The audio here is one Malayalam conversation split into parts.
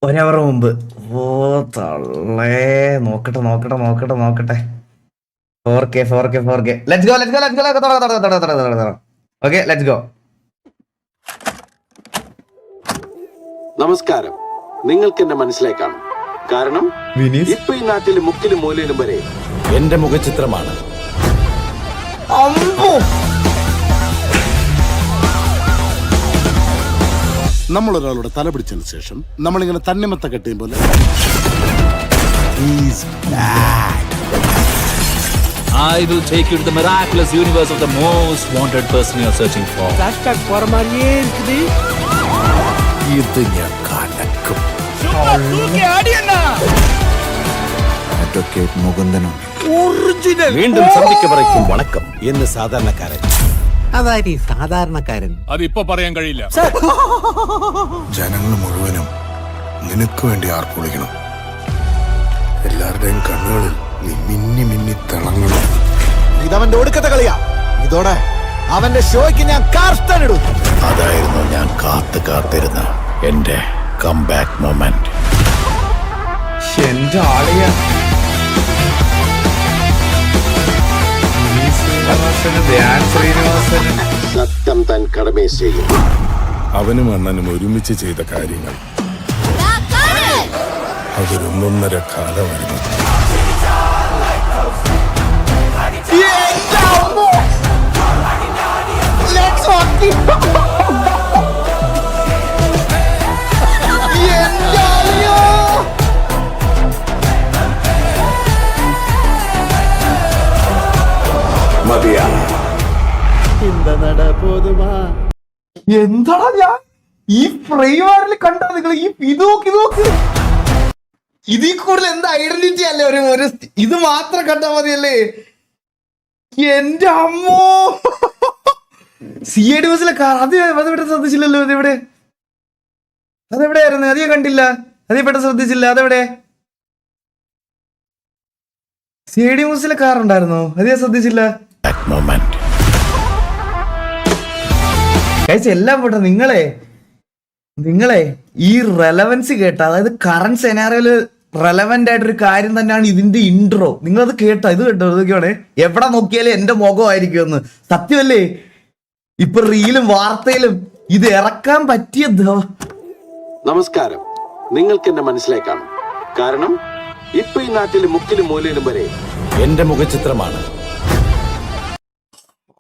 ഒരവർ മുമ്പ്. ഓ തള്ളേ, നോക്കട്ടെ നോക്കട്ടെ നോക്കട്ടെ നോക്കട്ടെ. 4K 4K 4K. Let's go let's go let's go. Okay let's go. നമസ്കാരം. നിങ്ങൾക്ക് എന്നെ മനസ്സിലായി കാണും. കാരണം ഇപ്പൊ ഈ നാട്ടിൽ മുക്കിലും മൂലയിലും വരെ എന്റെ മുഖചിത്രമാണ്. നമ്മൾ ഒരാളുടെ തല പിടിച്ചതിന് ശേഷം നമ്മളിങ്ങനെ തണ്ണിമത്ത കെട്ടിയും പോലെ I will take you to the miraculous universe of the most wanted person you are searching for. ഇത് ഞാൻ കലക്കും. അഡ്വക്കേറ്റ് മുകുന്ദനുണ്ട്. വീണ്ടും സന്ധിക്ക് പറയ്ക്കും വണക്കം എന്ന് സാധാരണക്കാരൻ. അതായത് ഈ സാധാരണക്കാരൻ അതിപ്പോ പറയാൻ കഴിയില്ല. ജനങ്ങൾ മുഴുവനും നിനക്ക് വേണ്ടി ആർപ്പുളിക്കണം. എല്ലാവരുടെയും കണ്ണുകളിൽ നീ മിന്നി മിന്നി തിളങ്ങണം. ഇതവന്റെ ഒടുക്കത്തെ കളിയാ. ഇതോടെ അവന്റെ ഷോയ്ക്ക് ഞാൻ കാർസ്റ്റനിടും. അതായിരുന്നു ഞാൻ കാത്തിരുന്ന എന്റെ കംബാക്ക് മൊമെന്റ്. എന്റെ ആളിയ സത്യം താൻ കടമയെ ചെയ്യും. അവനും അണ്ണനും ഒരുമിച്ച് ചെയ്ത കാര്യങ്ങൾ അതൊരൊന്നൊന്നര കാലമായിരുന്നു. എന്താടാ ഞാൻ ഈ ഫ്രെയിമാറിൽ കണ്ടോ നിങ്ങൾ? ഇത് നോക്ക് ഇതിൽ കൂടുതൽ എന്താ ഐഡന്റിറ്റി അല്ലേ? ഒരു ഇത് മാത്രം കണ്ടാ മതിയല്ലേ? എന്റെ അമ്മോ, CID ബസ്സിലെ കാർ അതെവിടെ ശ്രദ്ധിച്ചില്ലല്ലോ. അതെവിടെയായിരുന്നു? അത് ഞാൻ കണ്ടില്ല. അതേ പെട്ടെന്ന് ശ്രദ്ധിച്ചില്ല. അതെവിടെ? CID ബസ്സിലെ കാർ ഉണ്ടായിരുന്നോ? അത് ഞാൻ ശ്രദ്ധിച്ചില്ല. എല്ലാം പോട്ടെ, നിങ്ങളെ ഈ റെലവൻസ് കേട്ട, അതായത് കറന്റ് സെനാറിയോയില് റെലവെന്റ് ആയിട്ടൊരു കാര്യം തന്നെയാണ് ഇതിന്റെ ഇൻട്രോ. നിങ്ങളത് കേട്ടോ? ഇത് കേട്ടോ? ഇതൊക്കെയാണ് എവിടെ നോക്കിയാലും എന്റെ മുഖമായിരിക്കും എന്ന്. സത്യമല്ലേ? ഇപ്പൊ റീലും വാർത്തയിലും ഇത് ഇറക്കാൻ പറ്റിയ. നമസ്കാരം. നിങ്ങൾക്ക് എന്നെ മനസ്സിലായി കാണും. കാരണം ഇപ്പൊ ഈ നാട്ടിൽ മുക്കിലും മൂലയിലും വരെ എന്റെ മുഖചിത്രമാണ്.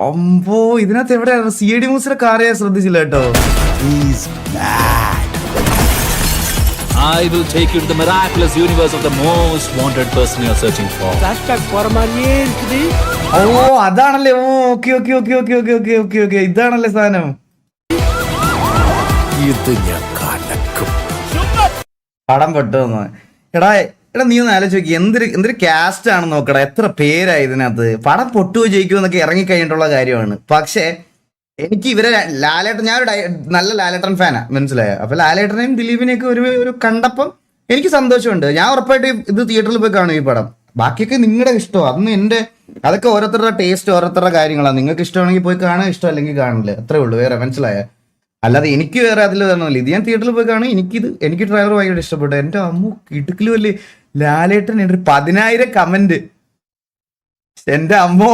അമ്പോ, ഇതിനകത്ത് എവിടെയാണ്? CID ന്യൂസിലെ കാറിയാ ശ്രദ്ധിച്ചില്ല കേട്ടോ. I will take you to the miraculous universe of the most wanted person you are searching for. ഓ അതാണല്ലേ. ഓക്കെ ഇതാണല്ലേ സാധനം. ഇത് ഞാൻ കലക്കും. പടം പെട്ടു. എടാ നീ ഒന്ന് ആലോചിച്ച് നോക്കി, എന്തൊരു കാസ്റ്റ് ആണെന്ന് നോക്കടാ. എത്ര പേരായി ഇതിനകത്ത്. പടം പൊട്ടുകയോ ജയിക്കുമോ എന്നൊക്കെ ഇറങ്ങിക്കഴിഞ്ഞിട്ടുള്ള കാര്യമാണ്. പക്ഷെ എനിക്ക് ഇവരെ ലാലേട്ടൻ, ഞാനൊരു നല്ല ലാലേട്ടൻ ഫാനാ, മനസ്സിലായോ? അപ്പൊ ലാലേട്ടനെയും ദിലീപിനെയൊക്കെ ഒരു കണ്ടപ്പം എനിക്ക് സന്തോഷമുണ്ട്. ഞാൻ ഉറപ്പായിട്ട് ഇത് തിയേറ്ററിൽ പോയി കാണും ഈ പടം. ബാക്കിയൊക്കെ നിങ്ങളുടെ ഇഷ്ടമാണ്. അതൊക്കെ ഓരോരുത്തരുടെ ടേസ്റ്റ്, ഓരോരുത്തരുടെ കാര്യങ്ങളാണ്. നിങ്ങൾക്ക് ഇഷ്ടമാണെങ്കിൽ പോയി കാണാൻ, ഇഷ്ടം അല്ലെങ്കിൽ കാണില്ല. അത്രേ ഉള്ളൂ. വേറെ മനസ്സിലായ? അല്ലാതെ എനിക്ക് വേറെ അതിൽ തന്നില്ല. ഇത് ഞാൻ തിയേറ്ററിൽ പോയി കാണും. എനിക്ക് ട്രെയിലർ ഭയങ്കര ഇഷ്ടപ്പെട്ടു. എന്റെ അമ്മു ഇടുക്കിലും അല്ലേ ലാലേട്ടൻ. 10,000 കമന്റ്. എന്റെ അമ്മോ